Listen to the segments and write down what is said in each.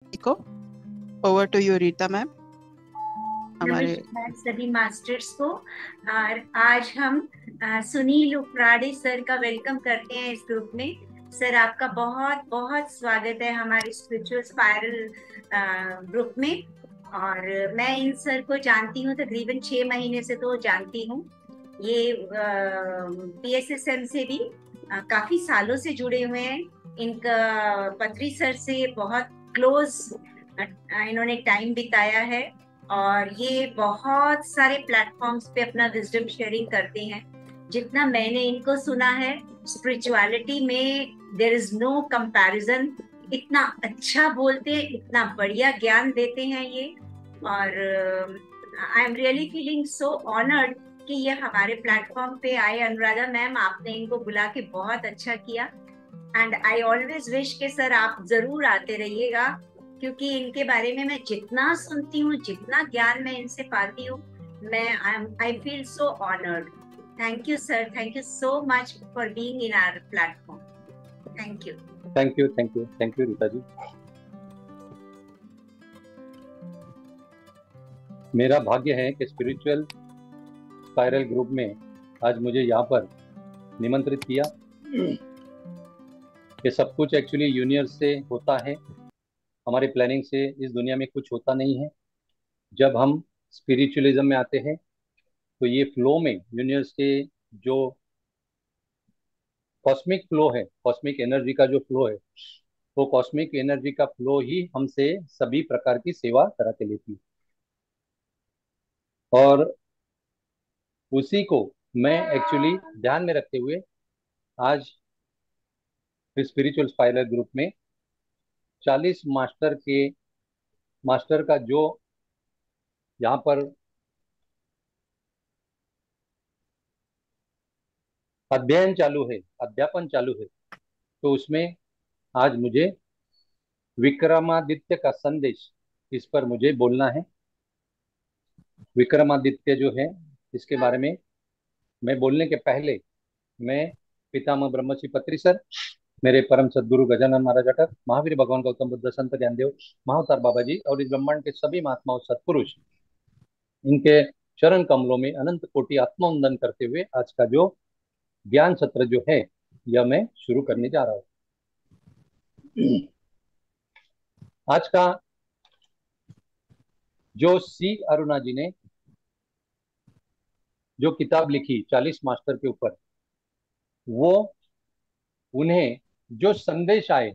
को over to you Rita ma'am. हमारे नमस्कार सभी मास्टर्स को। और आज हम सुनील उपराड़े सर का वेलकम करते हैं इस ग्रुप में। सर, आपका बहुत बहुत स्वागत है हमारे स्पिरिचुअल स्पाइरल ग्रुप में। और मैं इन सर को जानती हूँ, तकरीबन 6 महीने से तो जानती हूँ। ये पीएसएसएम से भी काफी सालों से जुड़े हुए हैं। इनका पत्री सर से बहुत क्लोज इन्होंने टाइम बिताया है। और ये बहुत सारे प्लेटफॉर्म्स पे अपना विजडम शेयरिंग करते हैं। जितना मैंने इनको सुना है, स्पिरिचुअलिटी में देयर इज नो कंपैरिजन। इतना अच्छा बोलते हैं, इतना बढ़िया ज्ञान देते हैं ये। और I am really feeling so honoured कि ये हमारे प्लेटफॉर्म पे आए। अनुराधा मैम, आपने इनको बुला के बहुत अच्छा किया। एंड आई ऑलवेज विश के सर आप जरूर आते रहिएगा, क्योंकि इनके बारे में मैं जितना सुनती हूँ, जितना ज्ञान मैं इनसे पाती हूँ, मैं I feel so honoured. Thank you sir, thank you so much for being in our platform. Thank you. Thank you, thank you, thank you Rita ji. मेरा भाग्य है कि स्पिरिचुअल स्पाइरल ग्रुप में आज मुझे यहाँ पर निमंत्रित किया। ये सब कुछ एक्चुअली यूनिवर्स से होता है, हमारे प्लानिंग से इस दुनिया में कुछ होता नहीं है। जब हम स्पिरिचुअलिज्म में आते हैं तो ये फ्लो में यूनिवर्स के जो कॉस्मिक फ्लो है, कॉस्मिक एनर्जी का जो फ्लो है, वो कॉस्मिक एनर्जी का फ्लो ही हमसे सभी प्रकार की सेवा करा के लेती है। और उसी को मैं एक्चुअली ध्यान में रखते हुए आज स्पिरिचुअल स्पाइरल ग्रुप में 40 मास्टर का जो यहाँ पर अध्ययन चालू है, अध्यापन चालू है, तो उसमें आज मुझे विक्रमादित्य का संदेश, इस पर मुझे बोलना है। विक्रमादित्य जो है, इसके बारे में मैं बोलने के पहले मैं पितामह ब्रह्मश्री पत्री सर, मेरे परम सदगुरु गजानन महाराज अटक, महावीर भगवान गौतम बुद्ध, संत ज्ञानदेव, महाअवतार बाबा जी और इस ब्रह्मांड के सभी महात्माओं सत्पुरुष, इनके चरण कमलों में अनंत कोटि आत्मवंदन करते हुए आज का जो ज्ञान सत्र जो है, यह मैं शुरू करने जा रहा हूँ। आज का जो सी अरुणा जी ने जो किताब लिखी 40 मास्टर के ऊपर, वो उन्हें जो संदेश आए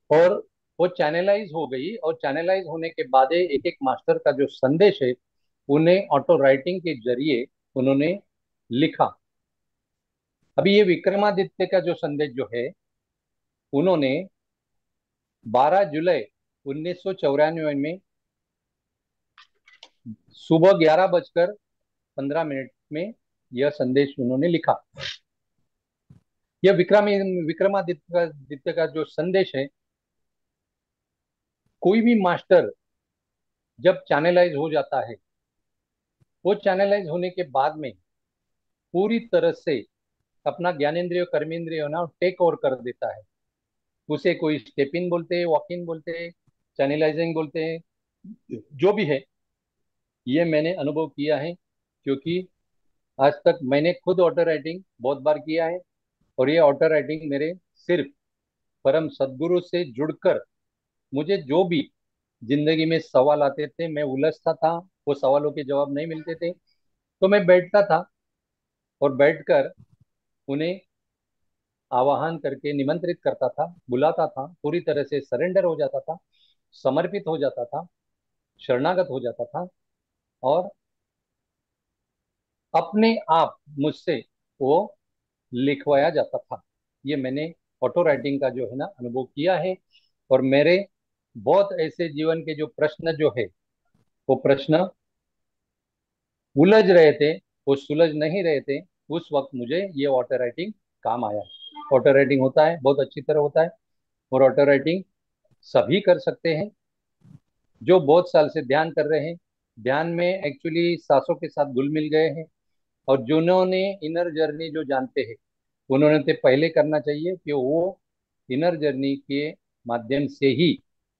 और वो चैनलाइज हो गई, और चैनलाइज होने के बाद एक एक मास्टर का जो संदेश है, उन्हें ऑटो राइटिंग के जरिए उन्होंने लिखा। अभी ये विक्रमादित्य का जो संदेश जो है, उन्होंने 12 जुलाई 1994 में सुबह 11:15 में यह संदेश उन्होंने लिखा। यह विक्रमादित्य का जो संदेश है, कोई भी मास्टर जब चैनलाइज हो जाता है, वो चैनलाइज होने के बाद में पूरी तरह से अपना ज्ञानेंद्रिय कर्मेंद्रिय ना टेक ओवर कर देता है। उसे कोई स्टेप इन बोलते हैं, वॉक इन बोलते हैं, चैनलाइजिंग बोलते हैं, जो भी है, ये मैंने अनुभव किया है। क्योंकि आज तक मैंने खुद ऑटो राइटिंग बहुत बार किया है, और ये ऑटो राइटिंग मेरे सिर्फ परम सदगुरु से जुड़कर मुझे जो भी जिंदगी में सवाल आते थे, मैं उलझता था, वो सवालों के जवाब नहीं मिलते थे, तो मैं बैठता था और बैठकर उन्हें आवाहन करके निमंत्रित करता था, बुलाता था, पूरी तरह से सरेंडर हो जाता था, समर्पित हो जाता था, शरणागत हो जाता था, और अपने आप मुझसे वो लिखवाया जाता था। ये मैंने ऑटो राइटिंग का जो है ना अनुभव किया है। और मेरे बहुत ऐसे जीवन के जो प्रश्न जो है, वो प्रश्न उलझ रहे थे, वो सुलझ नहीं रहे थे, उस वक्त मुझे ये ऑटो राइटिंग काम आया। ऑटो राइटिंग होता है, बहुत अच्छी तरह होता है, और ऑटो राइटिंग सभी कर सकते हैं जो बहुत साल से ध्यान कर रहे हैं, ध्यान में एक्चुअली सांसों के साथ घुल मिल गए हैं, और जिन्होंने इनर जर्नी जो जानते हैं, उन्होंने तो पहले करना चाहिए कि वो इनर जर्नी के माध्यम से ही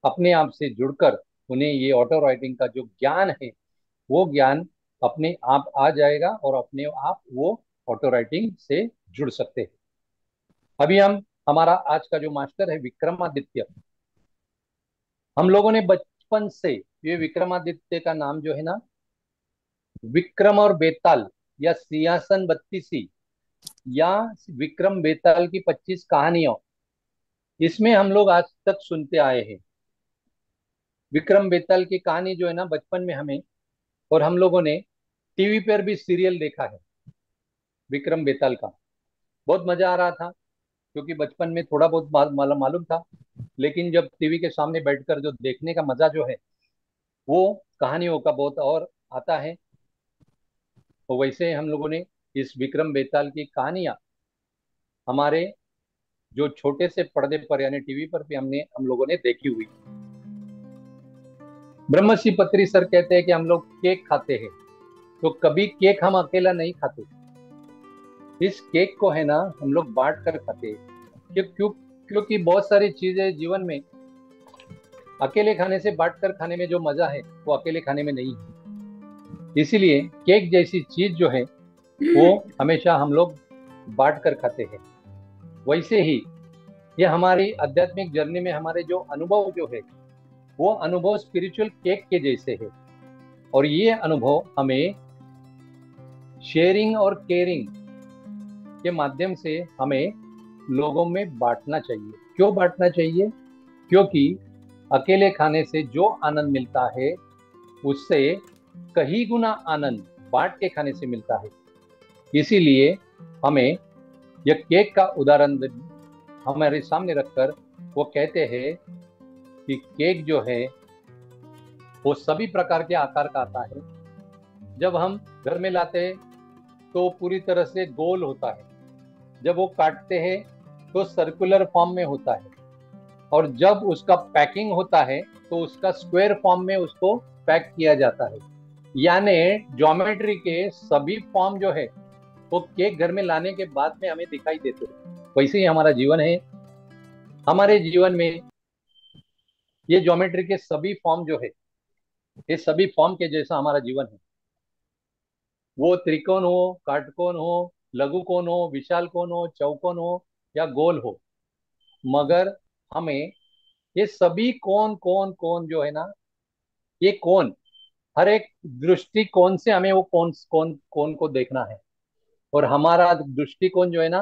अपने आप से जुड़कर उन्हें ये ऑटो राइटिंग का जो ज्ञान है वो ज्ञान अपने आप आ जाएगा और अपने आप वो ऑटो राइटिंग से जुड़ सकते हैं। अभी हमारा आज का जो मास्टर है विक्रमादित्य, हम लोगों ने बचपन से ये विक्रमादित्य का नाम जो है ना, विक्रम और बेताल या सिंहासन बत्तीसी या विक्रम बेताल की 25 कहानियों, इसमें हम लोग आज तक सुनते आए हैं। विक्रम बेताल की कहानी जो है ना, बचपन में हमें और हम लोगों ने टीवी पर भी सीरियल देखा है विक्रम बेताल का। बहुत मजा आ रहा था क्योंकि बचपन में थोड़ा बहुत मालूम था, लेकिन जब टीवी के सामने बैठकर जो देखने का मजा जो है वो कहानियों का बहुत और आता है। तो वैसे हम लोगों ने इस विक्रम बेताल की कहानियां हमारे जो छोटे से पर्दे पर यानी टीवी पर भी हम लोगों ने देखी हुई। ब्रह्मश्री पत्री सर कहते हैं कि हम लोग केक खाते हैं, तो कभी केक हम अकेला नहीं खाते। इस केक को है ना हम लोग बांट कर खाते हैं। क्योंकि बहुत सारी चीजें जीवन में अकेले खाने से बांट कर खाने में जो मजा है वो अकेले खाने में नहीं है। इसीलिए केक जैसी चीज जो है वो हमेशा हम लोग बांट कर खाते हैं। वैसे ही ये हमारी आध्यात्मिक जर्नी में हमारे जो अनुभव जो है वो अनुभव स्पिरिचुअल केक के जैसे है, और ये अनुभव हमें शेयरिंग और केयरिंग के माध्यम से हमें लोगों में बांटना चाहिए। क्यों बांटना चाहिए? क्योंकि अकेले खाने से जो आनंद मिलता है उससे कहीं गुना आनंद बांट के खाने से मिलता है। इसीलिए हमें यह केक का उदाहरण हमारे सामने रखकर वो कहते हैं कि केक जो है वो सभी प्रकार के आकार का आता है। जब हम घर में लाते हैं तो पूरी तरह से गोल होता है, जब वो काटते हैं तो सर्कुलर फॉर्म में होता है, और जब उसका पैकिंग होता है तो उसका स्क्वायर फॉर्म में उसको पैक किया जाता है। यानी ज्योमेट्री के सभी फॉर्म जो है वो केक घर में लाने के बाद में हमें दिखाई देते हैं। वैसे ही हमारा जीवन है, हमारे जीवन में ये ज्योमेट्री के सभी फॉर्म जो है, ये सभी फॉर्म के जैसा हमारा जीवन है। वो त्रिकोण हो, काटकोण हो, लघुकोण हो, विशाल कोण हो, चौकोन हो या गोल हो, मगर हमें ये सभी कोण कोण कोण जो है ना, ये कोण हर एक दृष्टिकोण से हमें वो कोण कोण कोण को देखना है। और हमारा दृष्टिकोण जो है ना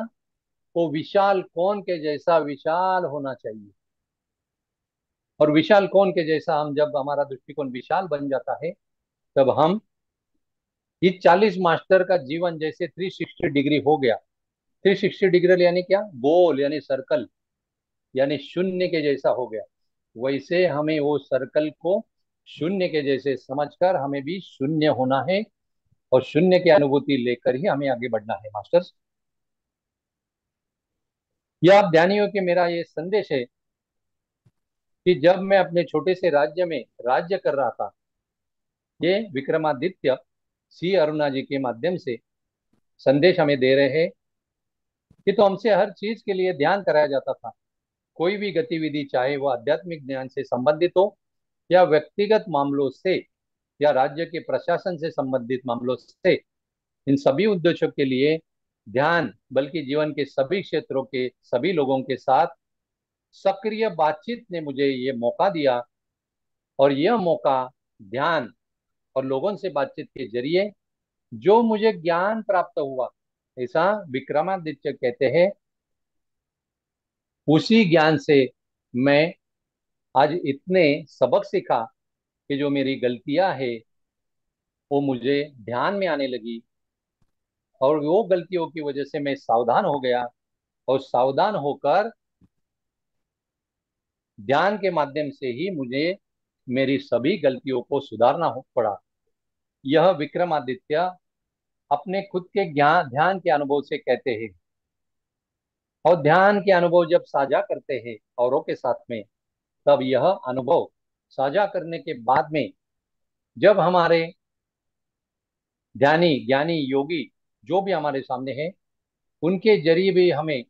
वो विशाल कोण के जैसा विशाल होना चाहिए। और विशाल कोण के जैसा हम जब हमारा दृष्टिकोण विशाल बन जाता है तब हम ये 40 मास्टर का जीवन जैसे 360 डिग्री हो गया। 360 डिग्री यानी क्या? गोल यानी सर्कल यानी शून्य के जैसा हो गया। वैसे हमें वो सर्कल को शून्य के जैसे समझकर हमें भी शून्य होना है और शून्य की अनुभूति लेकर ही हमें आगे बढ़ना है मास्टर्स। यह आप ध्यानियों कि मेरा ये संदेश है कि जब मैं अपने छोटे से राज्य में राज्य कर रहा था, ये विक्रमादित्य सी अरुणा जी के माध्यम से संदेश हमें दे रहे हैं कि तो हमसे हर चीज के लिए ध्यान कराया जाता था। कोई भी गतिविधि चाहे वो आध्यात्मिक ज्ञान से संबंधित हो या व्यक्तिगत मामलों से या राज्य के प्रशासन से संबंधित मामलों से, इन सभी उद्देश्यों के लिए ध्यान बल्कि जीवन के सभी क्षेत्रों के सभी लोगों के साथ सक्रिय बातचीत ने मुझे ये मौका दिया। और यह मौका ध्यान और लोगों से बातचीत के जरिए जो मुझे ज्ञान प्राप्त हुआ, ऐसा विक्रमादित्य कहते हैं, उसी ज्ञान से मैं आज इतने सबक सीखा कि जो मेरी गलतियां है वो मुझे ध्यान में आने लगी, और वो गलतियों की वजह से मैं सावधान हो गया, और सावधान होकर ध्यान के माध्यम से ही मुझे मेरी सभी गलतियों को सुधारना हो पड़ा। यह विक्रमादित्य अपने खुद के ज्ञान ध्यान के अनुभव से कहते हैं, और ध्यान के अनुभव जब साझा करते हैं औरों के साथ में, तब यह अनुभव साझा करने के बाद में जब हमारे ध्यानी ज्ञानी योगी जो भी हमारे सामने हैं उनके जरिए भी हमें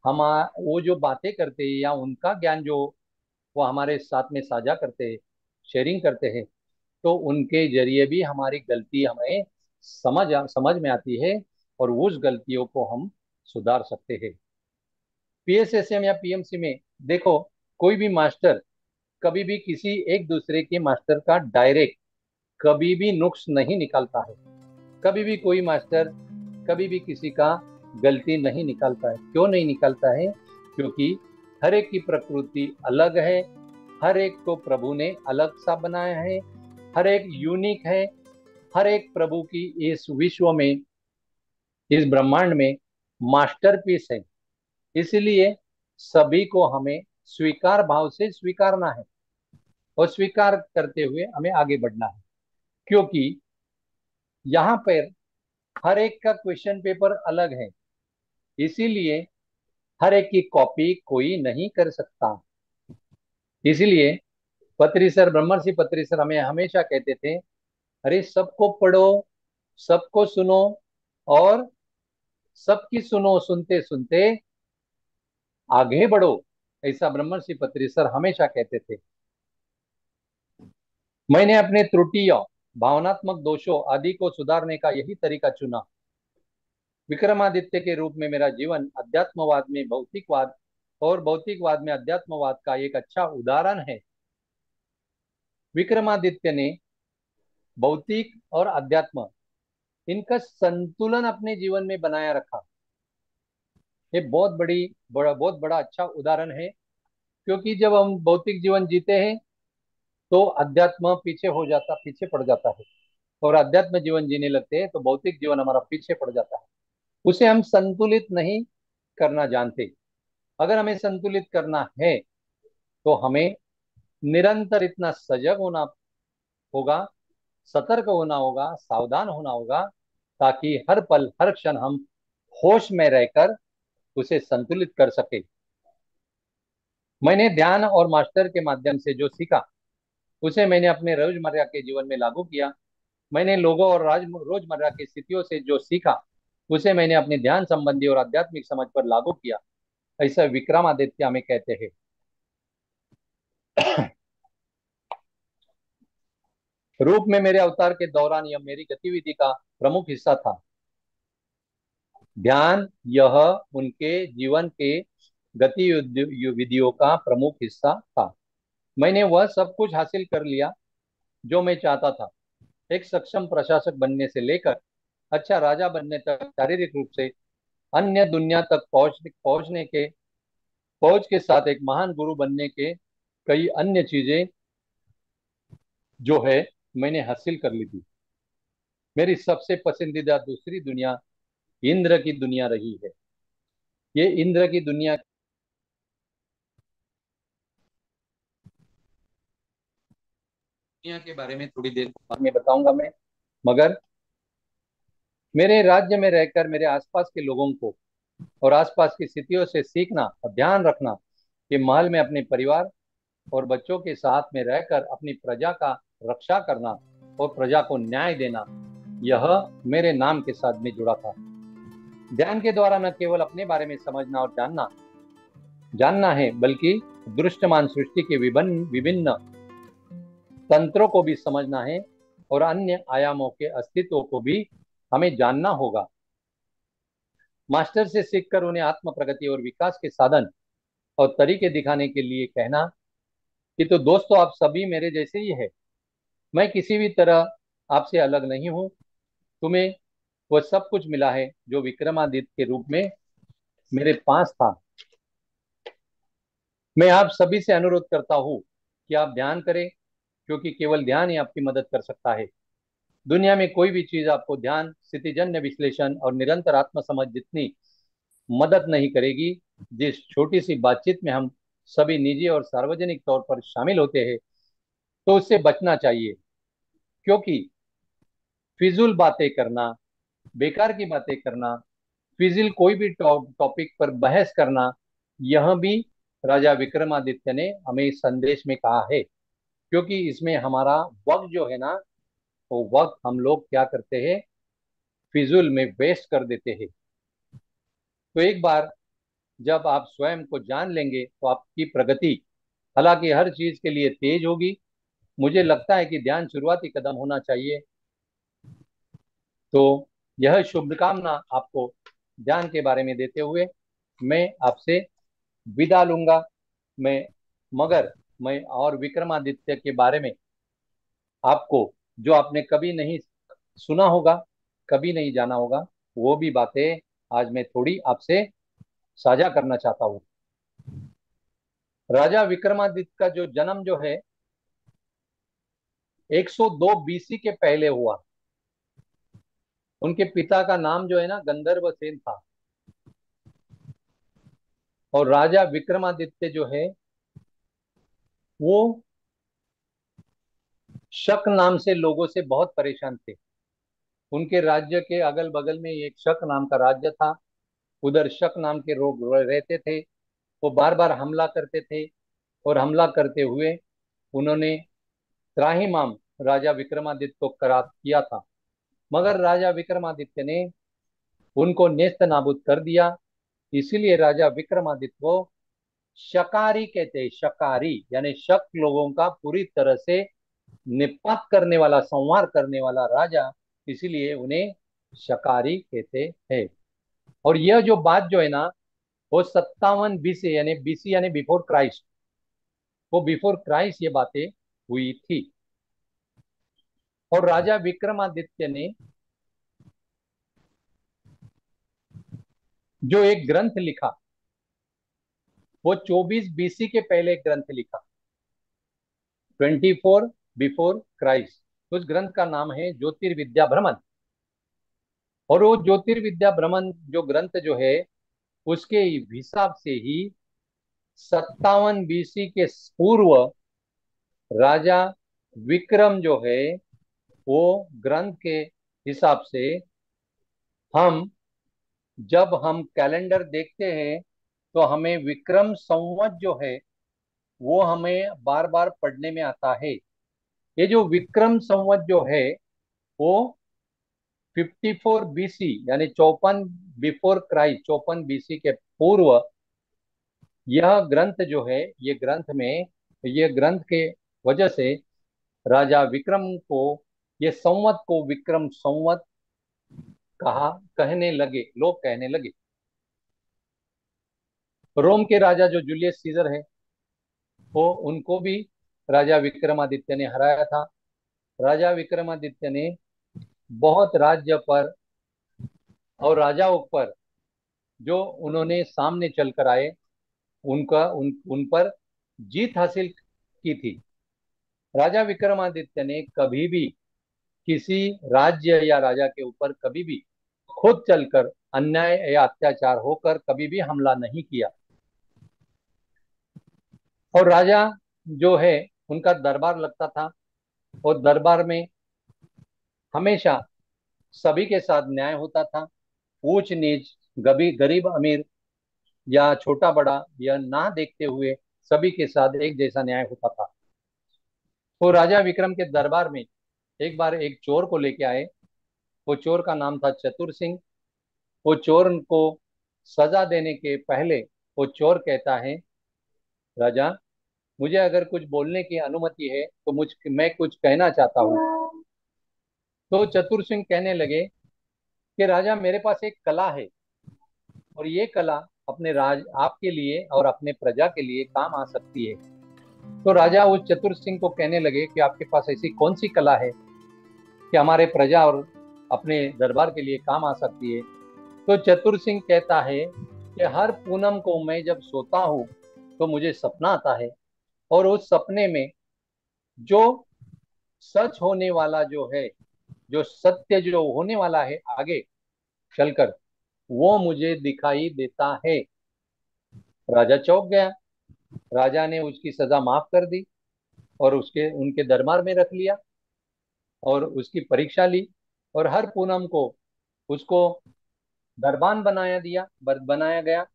हम वो जो बातें करते हैं या उनका ज्ञान जो वो हमारे साथ में साझा करते हैं, शेयरिंग करते हैं, तो उनके जरिए भी हमारी गलती हमें समझ में आती है और उस गलतियों को हम सुधार सकते हैं। पीएसएसएम या पीएमसी में देखो, कोई भी मास्टर कभी भी किसी एक दूसरे के मास्टर का डायरेक्ट कभी भी नुक्स नहीं निकालता है। कभी भी कोई मास्टर कभी भी किसी का गलती नहीं निकालता है। क्यों नहीं निकालता है? क्योंकि हर एक की प्रकृति अलग है, हर एक को प्रभु ने अलग सा बनाया है, हर एक यूनिक है, हर एक प्रभु की इस विश्व में, इस ब्रह्मांड में मास्टरपीस है। इसलिए सभी को हमें स्वीकार भाव से स्वीकारना है और स्वीकार करते हुए हमें आगे बढ़ना है। क्योंकि यहाँ पर हर एक का क्वेश्चन पेपर अलग है, इसीलिए हर एक की कॉपी कोई नहीं कर सकता। इसीलिए पत्री सर, ब्रह्मर्षि पत्री सर हमें हमेशा कहते थे, अरे सबको पढ़ो, सबको सुनो और सबकी सुनो, सुनते सुनते आगे बढ़ो। ऐसा ब्रह्मर्षि पत्री सर हमेशा कहते थे। मैंने अपने त्रुटियों, भावनात्मक दोषों आदि को सुधारने का यही तरीका चुना। विक्रमादित्य के रूप में मेरा जीवन अध्यात्मवाद में भौतिकवाद और भौतिकवाद में अध्यात्मवाद का एक अच्छा उदाहरण है। विक्रमादित्य ने भौतिक और अध्यात्म इनका संतुलन अपने जीवन में बनाया रखा। ये बहुत बड़ा अच्छा उदाहरण है। क्योंकि जब हम भौतिक जीवन जीते हैं तो अध्यात्म पीछे पड़ जाता है, और अध्यात्म जीवन जीने लगते हैं तो भौतिक जीवन हमारा पीछे पड़ जाता है। उसे हम संतुलित नहीं करना जानते। अगर हमें संतुलित करना है तो हमें निरंतर इतना सजग होना होगा, सतर्क होना होगा, सावधान होना होगा, ताकि हर पल हर क्षण हम होश में रहकर उसे संतुलित कर सके। मैंने ध्यान और मास्टर के माध्यम से जो सीखा उसे मैंने अपने रोजमर्रा के जीवन में लागू किया। मैंने लोगों और रोजमर्रा की स्थितियों से जो सीखा उसे मैंने अपने ध्यान संबंधी और आध्यात्मिक समझ पर लागू किया। ऐसा विक्रमादित्य हमें कहते हैं। रूप में मेरे अवतार के दौरान यह मेरी गतिविधि का प्रमुख हिस्सा था। ध्यान यह उनके जीवन के गतिविधियों का प्रमुख हिस्सा था। मैंने वह सब कुछ हासिल कर लिया जो मैं चाहता था। एक सक्षम प्रशासक बनने से लेकर अच्छा राजा बनने तक, शारीरिक रूप से अन्य दुनिया तक पहुंच के साथ एक महान गुरु बनने के कई अन्य चीजें जो है मैंने हासिल कर ली थी। मेरी सबसे पसंदीदा दूसरी दुनिया इंद्र की दुनिया रही है। ये इंद्र की दुनिया के बारे में थोड़ी देर बाद में बताऊंगा मैं। मगर मेरे राज्य में रहकर मेरे आसपास के लोगों को और आसपास की स्थितियों से सीखना और ध्यान रखना कि महल में अपने परिवार और बच्चों के साथ में रहकर अपनी प्रजा का रक्षा करना और प्रजा को न्याय देना, यह मेरे नाम के साथ में जुड़ा था। ध्यान के द्वारा न केवल अपने बारे में समझना और जानना है, बल्कि दृश्यमान सृष्टि के विभिन्न तंत्रों को भी समझना है और अन्य आयामों के अस्तित्व को भी हमें जानना होगा। मास्टर से सीखकर उन्हें आत्म प्रगति और विकास के साधन और तरीके दिखाने के लिए कहना कि तो दोस्तों, आप सभी मेरे जैसे ही है। मैं किसी भी तरह आपसे अलग नहीं हूं। तुम्हें वह सब कुछ मिला है जो विक्रमादित्य के रूप में मेरे पास था। मैं आप सभी से अनुरोध करता हूं कि आप ध्यान करें, क्योंकि केवल ध्यान ही आपकी मदद कर सकता है। दुनिया में कोई भी चीज आपको ध्यान, स्थितिजन्य विश्लेषण और निरंतर आत्म समझ जितनी मदद नहीं करेगी। जिस छोटी सी बातचीत में हम सभी निजी और सार्वजनिक तौर पर शामिल होते हैं, तो उससे बचना चाहिए। क्योंकि फिजूल बातें करना, बेकार की बातें करना, फिजूल कोई भी टॉपिक पर बहस करना, यह भी राजा विक्रमादित्य ने हमें इस संदेश में कहा है। क्योंकि इसमें हमारा वक्त जो है ना, वो वक्त हम लोग क्या करते हैं, फिजूल में वेस्ट कर देते हैं। तो एक बार जब आप स्वयं को जान लेंगे तो आपकी प्रगति हालांकि हर चीज के लिए तेज होगी। मुझे लगता है कि ध्यान शुरुआती कदम होना चाहिए। तो यह शुभकामना आपको ध्यान के बारे में देते हुए मैं आपसे विदा लूंगा। मैं मगर मैं और विक्रमादित्य के बारे में आपको, जो आपने कभी नहीं सुना होगा, कभी नहीं जाना होगा, वो भी बातें आज मैं थोड़ी आपसे साझा करना चाहता हूँ। राजा विक्रमादित्य का जो जन्म जो है 102 बीसी के पहले हुआ। उनके पिता का नाम जो है ना गंधर्व सेन था। और राजा विक्रमादित्य जो है वो शक नाम से लोगों से बहुत परेशान थे। उनके राज्य के अगल बगल में एक शक नाम का राज्य था। उधर शक नाम के लोग रहते थे। वो बार बार हमला करते थे और हमला करते हुए उन्होंने त्राहिमाम राजा विक्रमादित्य को करा किया था। मगर राजा विक्रमादित्य ने उनको नेस्त नाबूद कर दिया। इसीलिए राजा विक्रमादित्य को शकारी कहते हैं। शकारी यानी शक लोगों का पूरी तरह से निपात करने वाला, संहार करने वाला राजा, इसीलिए उन्हें शकारी कहते हैं। और यह जो बात जो है ना वो 57 बीसी यानी बीसी यानी बिफोर क्राइस्ट, वो बिफोर क्राइस्ट ये बातें हुई थी। और राजा विक्रमादित्य ने जो एक ग्रंथ लिखा वो 24 बीसी के पहले एक ग्रंथ लिखा, 24 बिफोर क्राइस्ट। उस ग्रंथ का नाम है ज्योतिर्विद्या भ्रमण। और वो ज्योतिर्विद्या भ्रमण जो ग्रंथ जो है उसके हिसाब से ही 57 बीसी के पूर्व राजा विक्रम जो है वो ग्रंथ के हिसाब से हम जब हम कैलेंडर देखते हैं तो हमें विक्रम संवत जो है वो हमें बार बार पढ़ने में आता है। ये जो विक्रम संवत जो है वो 54 बीसी यानी 54 बिफोर क्राइस्ट, 54 बीसी के पूर्व यह ग्रंथ जो है, ये ग्रंथ में, ये ग्रंथ के वजह से राजा विक्रम को, ये संवत को विक्रम संवत कहा, कहने लगे, लोग कहने लगे। रोम के राजा जो जूलियस सीजर है वो उनको भी राजा विक्रमादित्य ने हराया था। राजा विक्रमादित्य ने बहुत राज्य पर और राजाओं पर जो उन्होंने सामने चलकर आए उन पर जीत हासिल की थी। राजा विक्रमादित्य ने कभी भी किसी राज्य या राजा के ऊपर कभी भी खुद चलकर अन्याय या अत्याचार होकर कभी भी हमला नहीं किया। और राजा जो है उनका दरबार लगता था और दरबार में हमेशा सभी के साथ न्याय होता था। ऊंच नीच, गरीब अमीर या छोटा बड़ा यह ना देखते हुए सभी के साथ एक जैसा न्याय होता था। तो राजा विक्रम के दरबार में एक बार एक चोर को लेके आए। वो चोर का नाम था चतुर सिंह। वो चोर को सजा देने के पहले वो चोर कहता है, राजा मुझे अगर कुछ बोलने की अनुमति है तो मैं कुछ कहना चाहता हूँ। तो चतुर सिंह कहने लगे कि राजा मेरे पास एक कला है और ये कला अपने राज आपके लिए और अपने प्रजा के लिए काम आ सकती है। तो राजा उस चतुर सिंह को कहने लगे कि आपके पास ऐसी कौन सी कला है कि हमारे प्रजा और अपने दरबार के लिए काम आ सकती है। तो चतुर सिंह कहता है कि हर पूनम को मैं जब सोता हूँ तो मुझे सपना आता है और उस सपने में जो सच होने वाला जो है, जो सत्य जो होने वाला है आगे चलकर, वो मुझे दिखाई देता है। राजा चौंक गया। राजा ने उसकी सजा माफ कर दी और उसके उनके दरबार में रख लिया और उसकी परीक्षा ली। और हर पूनम को उसको दरबान बनाया गया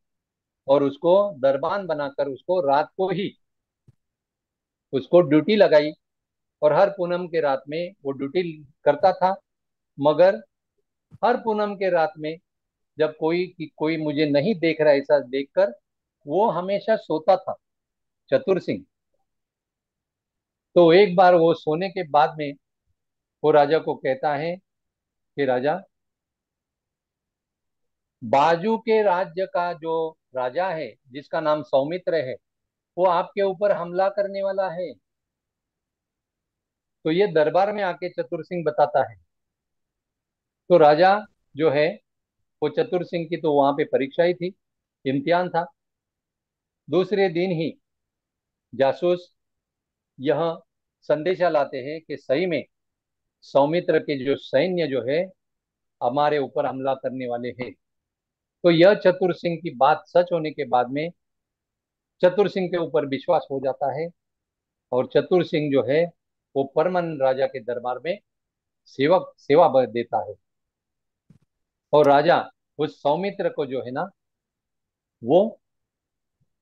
और उसको दरबान बनाकर उसको रात को ही उसको ड्यूटी लगाई। और हर पूनम के रात में वो ड्यूटी करता था। मगर हर पूनम के रात में जब कोई मुझे नहीं देख रहा, ऐसा देखकर वो हमेशा सोता था, चतुर सिंह। तो एक बार वो सोने के बाद में वो राजा को कहता है कि राजा, बाजू के राज्य का जो राजा है, जिसका नाम सौमित्र है, वो आपके ऊपर हमला करने वाला है। तो ये दरबार में आके चतुर सिंह बताता है। तो राजा जो है, वो चतुर सिंह की तो वहां पे परीक्षा ही थी, इम्तिहान था। दूसरे दिन ही जासूस यह संदेशा लाते हैं कि सही में सौमित्र के जो सैन्य जो है हमारे ऊपर हमला करने वाले हैं। तो यह चतुर सिंह की बात सच होने के बाद में चतुर सिंह के ऊपर विश्वास हो जाता है, और चतुर सिंह जो है वो परमन राजा के दरबार में सेवक सेवा देता है। और राजा उस सौमित्र को जो है ना, वो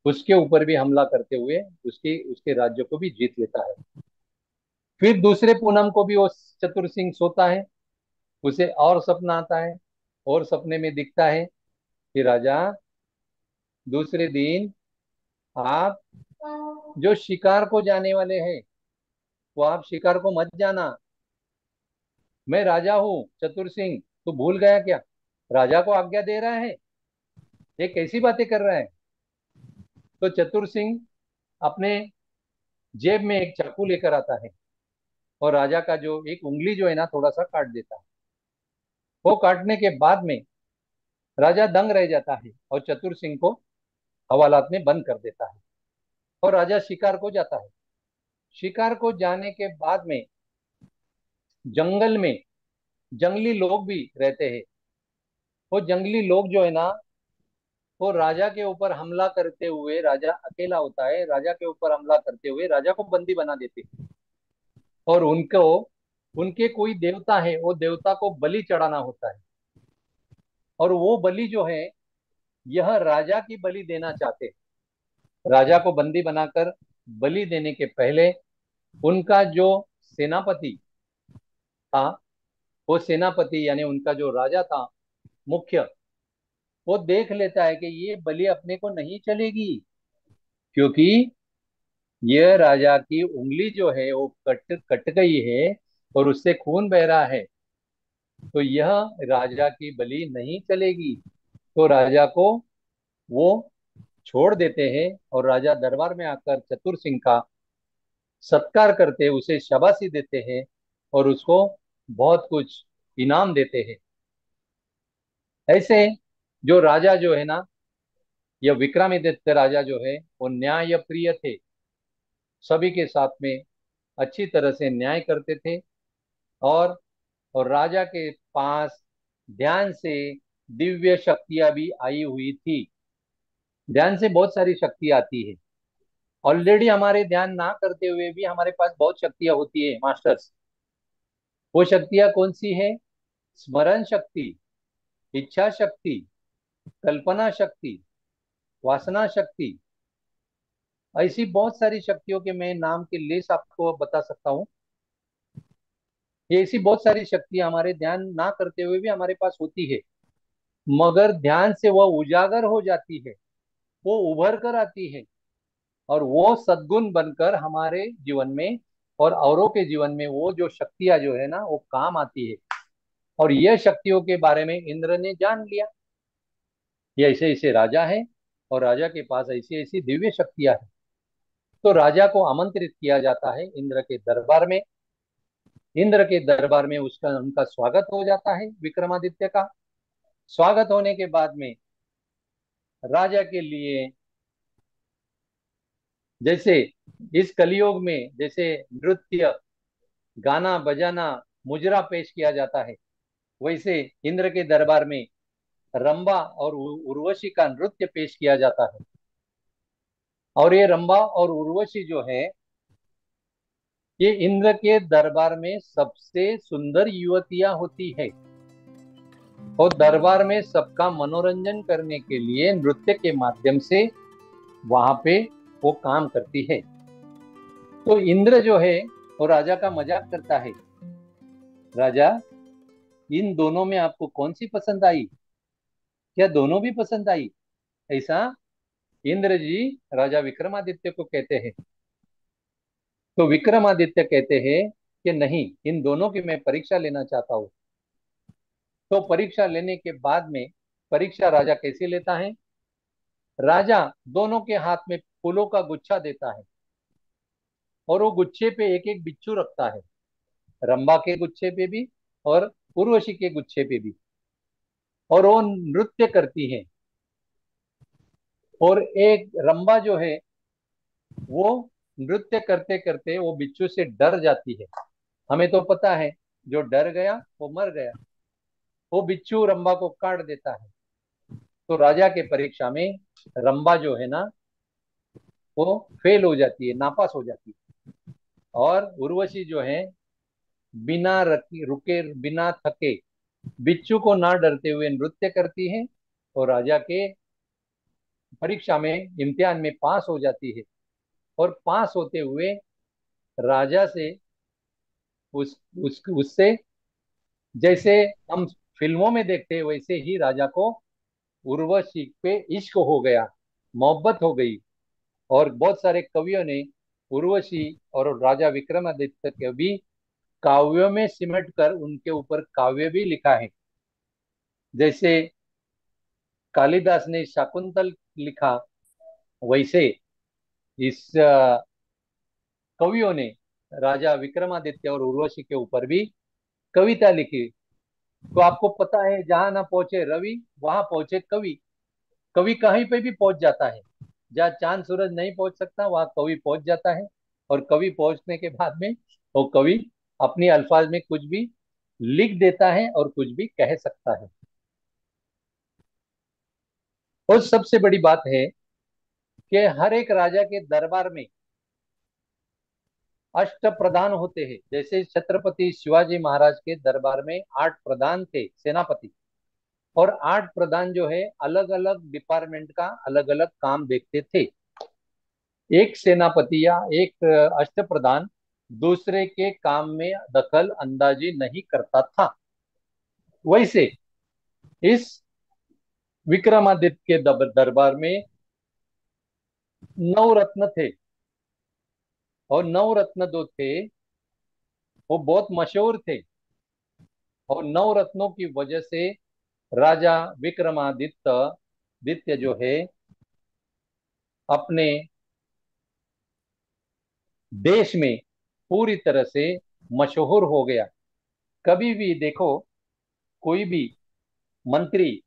उसके ऊपर भी हमला करते हुए उसके उसके राज्य को भी जीत लेता है। फिर दूसरे पूनम को भी वो चतुर सिंह सोता है, उसे और सपना आता है, और सपने में दिखता है कि राजा, दूसरे दिन आप जो शिकार को जाने वाले हैं, वो आप शिकार को मत जाना। मैं राजा हूँ चतुर सिंह, तू भूल गया क्या? राजा को आज्ञा दे रहा है, ये कैसी बातें कर रहा है? तो चतुर सिंह अपने जेब में एक चाकू लेकर आता है, और राजा का जो एक उंगली जो है ना, थोड़ा सा काट देता है। वो काटने के बाद में राजा दंग रह जाता है, और चतुर सिंह को हवालात में बंद कर देता है, और राजा शिकार को जाता है। शिकार को जाने के बाद में जंगल में जंगली लोग भी रहते हैं। वो जंगली लोग जो है ना, वो राजा के ऊपर हमला करते हुए, राजा अकेला होता है, राजा के ऊपर हमला करते हुए राजा को बंदी बना देते हैं। और उनको उनके कोई देवता है, वो देवता को बलि चढ़ाना होता है। और वो बलि जो है, यह राजा की बलि देना चाहते हैं। राजा को बंदी बनाकर बलि देने के पहले उनका जो सेनापति था, वो सेनापति यानी उनका जो राजा था मुख्य, वो देख लेता है कि ये बलि अपने को नहीं चलेगी, क्योंकि ये राजा की उंगली जो है वो कट कट गई है, और उससे खून बह रहा है। तो यह राजा की बलि नहीं चलेगी। तो राजा को वो छोड़ देते हैं, और राजा दरबार में आकर चतुर सिंह का सत्कार करते, उसे शाबाशी देते हैं, और उसको बहुत कुछ इनाम देते हैं। ऐसे जो राजा जो है ना, यह विक्रमादित्य राजा जो है, वो न्याय प्रिय थे, सभी के साथ में अच्छी तरह से न्याय करते थे। और और राजा के पास ध्यान से दिव्य शक्तियां भी आई हुई थी। ध्यान से बहुत सारी शक्ति आती है। ऑलरेडी हमारे ध्यान ना करते हुए भी हमारे पास बहुत शक्तियां होती है मास्टर्स। वो शक्तियां कौन सी है? स्मरण शक्ति, इच्छा शक्ति, कल्पना शक्ति, वासना शक्ति। ऐसी बहुत सारी शक्तियों के मैं नाम की लिस्ट आपको बता सकता हूँ। ये ऐसी बहुत सारी शक्तियां हमारे ध्यान ना करते हुए भी हमारे पास होती है, मगर ध्यान से वह उजागर हो जाती है, वो उभर कर आती है, और वो सद्गुण बनकर हमारे जीवन में और औरों के जीवन में वो जो शक्तियां जो है ना, वो काम आती है। और ये शक्तियों के बारे में इंद्र ने जान लिया, ये ऐसे ऐसे राजा है, और राजा के पास ऐसी ऐसी दिव्य शक्तियां हैं। तो राजा को आमंत्रित किया जाता है इंद्र के दरबार में। इंद्र के दरबार में उसका उनका स्वागत हो जाता है, विक्रमादित्य का। स्वागत होने के बाद में राजा के लिए, जैसे इस कलयुग में जैसे नृत्य, गाना बजाना, मुजरा पेश किया जाता है, वैसे इंद्र के दरबार में रंबा और उर्वशी का नृत्य पेश किया जाता है। और ये रंबा और उर्वशी जो है, ये इंद्र के दरबार में सबसे सुंदर युवतियां होती है, और दरबार में सबका मनोरंजन करने के लिए नृत्य के माध्यम से वहां पे वो काम करती है। तो इंद्र जो है वो राजा का मजाक करता है, राजा, इन दोनों में आपको कौन सी पसंद आई? क्या दोनों भी पसंद आई? ऐसा इंद्र जी राजा विक्रमादित्य को कहते हैं। तो विक्रमादित्य कहते हैं कि नहीं, इन दोनों की मैं परीक्षा लेना चाहता हूँ। तो परीक्षा लेने के बाद में, परीक्षा राजा कैसे लेता है? राजा दोनों के हाथ में फूलों का गुच्छा देता है और वो गुच्छे पे एक एक बिच्छू रखता है, रंबा के गुच्छे पे भी और उर्वशी के गुच्छे पे भी। और वो नृत्य करती है, और एक रंबा जो है वो नृत्य करते करते वो बिच्छू से डर जाती है। हमें तो पता है, जो डर गया वो मर गया। वो बिच्छू रंबा को काट देता है। तो राजा के परीक्षा में रंबा जो है ना, वो फेल हो जाती है, नापास हो जाती है। और उर्वशी जो है, बिना रुके बिना थके, बिच्छू को ना डरते हुए नृत्य करती है, और राजा के परीक्षा में, इम्तिहान में पास हो जाती है। और पास होते हुए राजा से उससे, जैसे हम फिल्मों में देखते हैं, वैसे ही राजा को उर्वशी पे इश्क हो गया, मोहब्बत हो गई। और बहुत सारे कवियों ने उर्वशी और राजा विक्रमादित्य के भी काव्यों में सिमट कर उनके ऊपर काव्य भी लिखा है। जैसे कालिदास ने शाकुंतल लिखा, वैसे इस कवियों ने राजा विक्रमादित्य और उर्वशी के ऊपर भी कविता लिखी। तो आपको पता है, जहां ना पहुंचे रवि वहां पहुंचे कवि। कवि कहीं पे भी पहुंच जाता है, जहाँ चांद सूरज नहीं पहुंच सकता वहां कवि पहुंच जाता है। और कवि पहुंचने के बाद में वो कवि अपनी अल्फाज में कुछ भी लिख देता है और कुछ भी कह सकता है। और सबसे बड़ी बात है कि हर एक राजा के दरबार में अष्ट प्रधान होते हैं। जैसे छत्रपति शिवाजी महाराज के दरबार में 8 प्रधान थे, सेनापति। और 8 प्रधान जो है अलग अलग डिपार्टमेंट का अलग अलग काम देखते थे। एक सेनापति या एक अष्ट प्रधान दूसरे के काम में दखल अंदाजी नहीं करता था। वैसे इस विक्रमादित्य के दरबार में 9 रत्न थे। और 9 रत्न जो थे वो बहुत मशहूर थे। और 9 रत्नों की वजह से राजा विक्रमादित्य दित्य जो है अपने देश में पूरी तरह से मशहूर हो गया। कभी भी देखो, कोई भी मंत्री,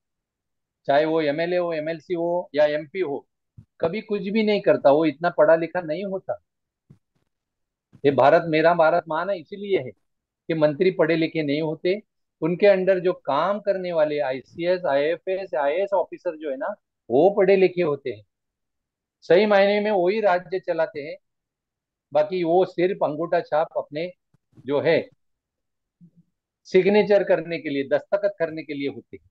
चाहे वो एमएलए हो, एमएलसी हो या एमपी हो, कभी कुछ भी नहीं करता, वो इतना पढ़ा लिखा नहीं होता। ये भारत, मेरा भारत महान है इसीलिए है कि मंत्री पढ़े लिखे नहीं होते। उनके अंडर जो काम करने वाले आईसीएस, आईएफएस, आईएएस ऑफिसर जो है ना, वो पढ़े लिखे होते हैं। सही मायने में वही राज्य चलाते हैं। बाकी वो सिर्फ अंगूठा छाप अपने जो है सिग्नेचर करने के लिए, दस्तखत करने के लिए होते हैं।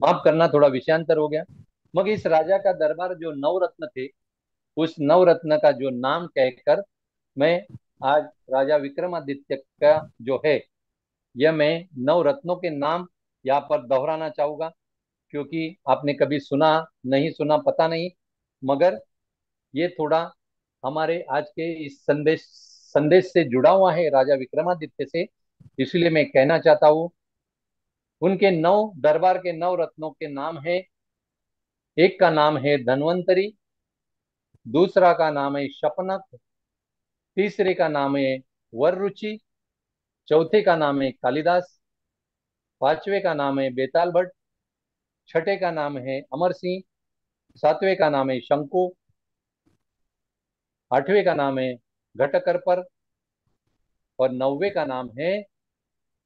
माफ करना, थोड़ा विषयांतर हो गया। मगर इस राजा का दरबार जो 9 रत्न थे, उस 9 रत्न का जो नाम कहकर मैं आज राजा विक्रमादित्य का जो है, यह मैं 9 रत्नों के नाम यहाँ पर दोहराना चाहूंगा। क्योंकि आपने कभी सुना नहीं सुना पता नहीं, मगर ये थोड़ा हमारे आज के इस संदेश संदेश से जुड़ा हुआ है, राजा विक्रमादित्य से। इसलिए मैं कहना चाहता हूँ, उनके 9 दरबार के 9 रत्नों के नाम है। एक का नाम है धन्वंतरी, दूसरा का नाम है शपनक, तीसरे का नाम है वररुचि, चौथे का नाम है कालिदास, पांचवे का नाम है बेताल भट्ट, छठे का नाम है अमर सिंह, सातवें का नाम है शंकु, आठवें का नाम है घटकरपर, और 9वें का नाम है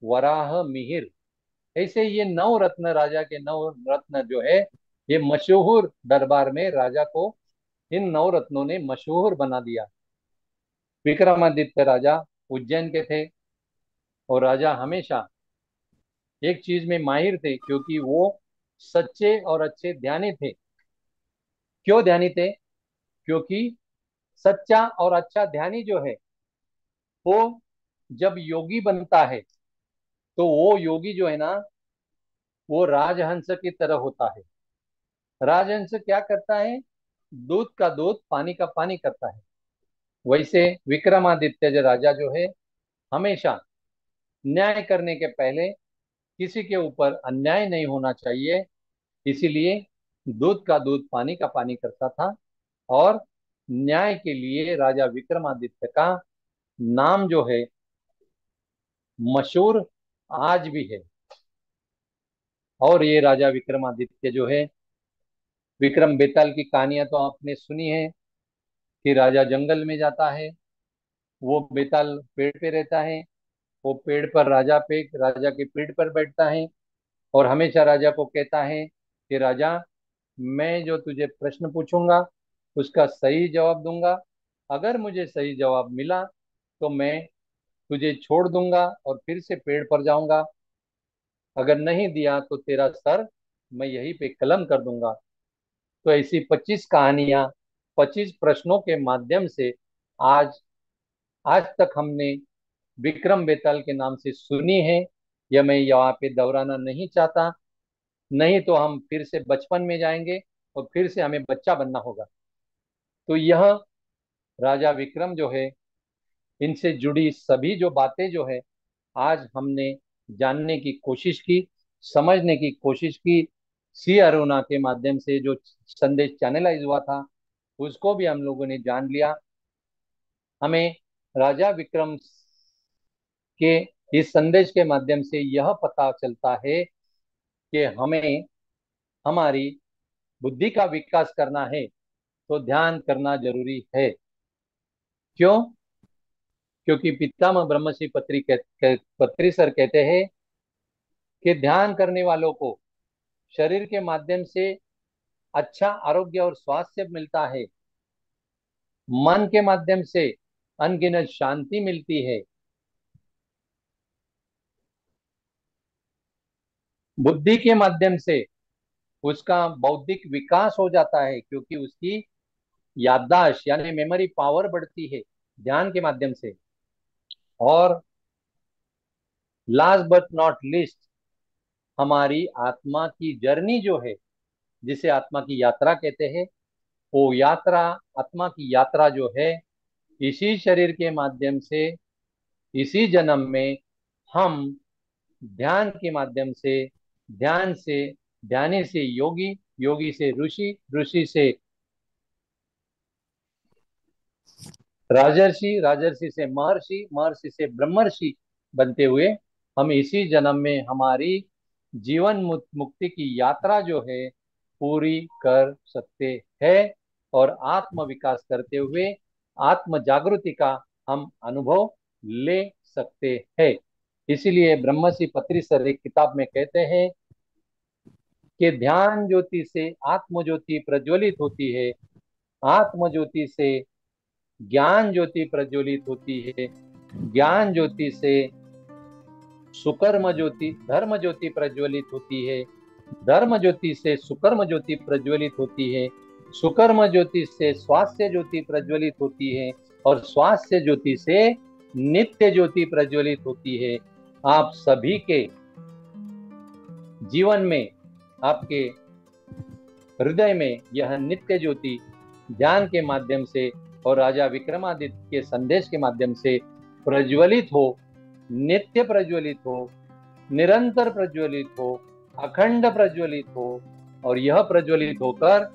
वराह मिहिर। ऐसे ये 9 रत्न, राजा के 9 रत्न जो है, ये मशहूर दरबार में राजा को इन 9 रत्नों ने मशहूर बना दिया। विक्रमादित्य राजा उज्जैन के थे, और राजा हमेशा एक चीज में माहिर थे, क्योंकि वो सच्चे और अच्छे ध्यानी थे। क्यों ध्यानी थे? क्योंकि सच्चा और अच्छा ध्यानी जो है, वो जब योगी बनता है, तो वो योगी जो है ना, वो राजहंस की तरह होता है। राजहंस क्या करता है? दूध का दूध, पानी का पानी करता है। वैसे विक्रमादित्य जो राजा जो है, हमेशा न्याय करने के पहले किसी के ऊपर अन्याय नहीं होना चाहिए, इसीलिए दूध का दूध, पानी का पानी करता था। और न्याय के लिए राजा विक्रमादित्य का नाम जो है मशहूर आज भी है। और ये राजा विक्रमादित्य जो है, विक्रम बेताल की कहानियां तो आपने सुनी है कि राजा जंगल में जाता है, वो बेताल पेड़ पे रहता है, वो पेड़ पर राजा के पीठ पर बैठता है और हमेशा राजा को कहता है कि राजा, मैं जो तुझे प्रश्न पूछूंगा उसका सही जवाब दूंगा। अगर मुझे सही जवाब मिला तो मैं तुझे छोड़ दूंगा और फिर से पेड़ पर जाऊंगा। अगर नहीं दिया तो तेरा सर मैं यहीं पे कलम कर दूंगा। तो ऐसी 25 कहानियां, 25 प्रश्नों के माध्यम से आज आज तक हमने विक्रम बेताल के नाम से सुनी है। यह मैं यहाँ पे दोहराना नहीं चाहता, नहीं तो हम फिर से बचपन में जाएंगे और फिर से हमें बच्चा बनना होगा। तो यह राजा विक्रम जो है, इनसे जुड़ी सभी जो बातें जो है, आज हमने जानने की कोशिश की, समझने की कोशिश की। सी अरुणा के माध्यम से जो संदेश चैनलाइज हुआ था उसको भी हम लोगों ने जान लिया। हमें राजा विक्रम के इस संदेश के माध्यम से यह पता चलता है कि हमें हमारी बुद्धि का विकास करना है तो ध्यान करना जरूरी है। क्यों? क्योंकि पितामह ब्रह्मश्री पत्री सर कहते हैं कि ध्यान करने वालों को शरीर के माध्यम से अच्छा आरोग्य और स्वास्थ्य मिलता है, मन के माध्यम से अनगिनत शांति मिलती है, बुद्धि के माध्यम से उसका बौद्धिक विकास हो जाता है क्योंकि उसकी याददाश्त यानी मेमोरी पावर बढ़ती है ध्यान के माध्यम से। और लास्ट बट नॉट लीस्ट, हमारी आत्मा की जर्नी जो है, जिसे आत्मा की यात्रा कहते हैं, वो यात्रा, आत्मा की यात्रा जो है, इसी शरीर के माध्यम से इसी जन्म में हम ध्यान के माध्यम से, ध्यान से ध्यानी से योगी, योगी से ऋषि, ऋषि से राजर्षि, राजर्षि से महर्षि, महर्षि से ब्रह्मर्षि बनते हुए हम इसी जन्म में हमारी जीवन मुक्ति की यात्रा जो है पूरी कर सकते हैं और आत्म विकास करते हुए आत्म जागृति का हम अनुभव ले सकते हैं। इसीलिए ब्रह्मश्री पत्री सर एक किताब में कहते हैं कि ध्यान ज्योति से आत्म ज्योति प्रज्वलित होती है, आत्म ज्योति से ज्ञान ज्योति प्रज्वलित होती है, ज्ञान ज्योति से सुकर्म ज्योति, धर्म ज्योति प्रज्वलित होती है, धर्म ज्योति से सुकर्म ज्योति प्रज्वलित होती है, सुकर्म ज्योति से स्वास्थ्य ज्योति प्रज्वलित होती है और स्वास्थ्य ज्योति से नित्य ज्योति प्रज्वलित होती है। आप सभी के जीवन में, आपके हृदय में यह नित्य ज्योति ध्यान के माध्यम से और राजा विक्रमादित्य के संदेश के माध्यम से प्रज्वलित हो, नित्य प्रज्वलित हो, निरंतर प्रज्वलित हो, अखंड प्रज्वलित हो। और यह प्रज्वलित होकर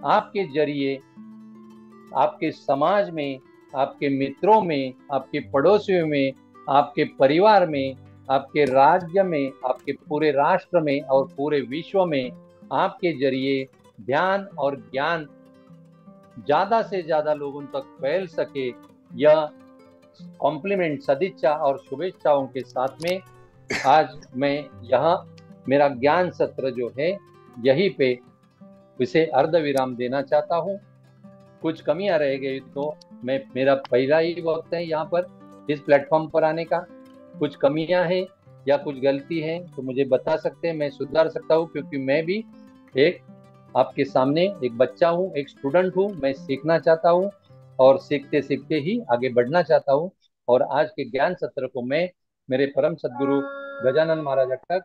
आपके जरिए आपके समाज में, आपके मित्रों में, आपके पड़ोसियों में, आपके परिवार में, आपके राज्य में, आपके पूरे राष्ट्र में और पूरे विश्व में आपके जरिए ध्यान और ज्ञान ज्यादा से ज्यादा लोगों तक फैल सके। यह कॉम्प्लीमेंट, सदिच्छा और शुभेच्छाओं के साथ में आज मैं यहाँ मेरा ज्ञान सत्र जो है यहीं पे इसे अर्ध विराम देना चाहता हूँ। कुछ कमियां रह गई तो मेरा पहला ही वक्त है यहाँ पर इस प्लेटफॉर्म पर आने का। कुछ कमियां हैं या कुछ गलती है तो मुझे बता सकते हैं, मैं सुधार सकता हूँ, क्योंकि मैं भी एक आपके सामने एक बच्चा हूँ, एक स्टूडेंट हूँ। मैं सीखना चाहता हूँ और सीखते सीखते ही आगे बढ़ना चाहता हूँ। और आज के ज्ञान सत्र को मैं मेरे परम सदगुरु गजानन महाराज अटक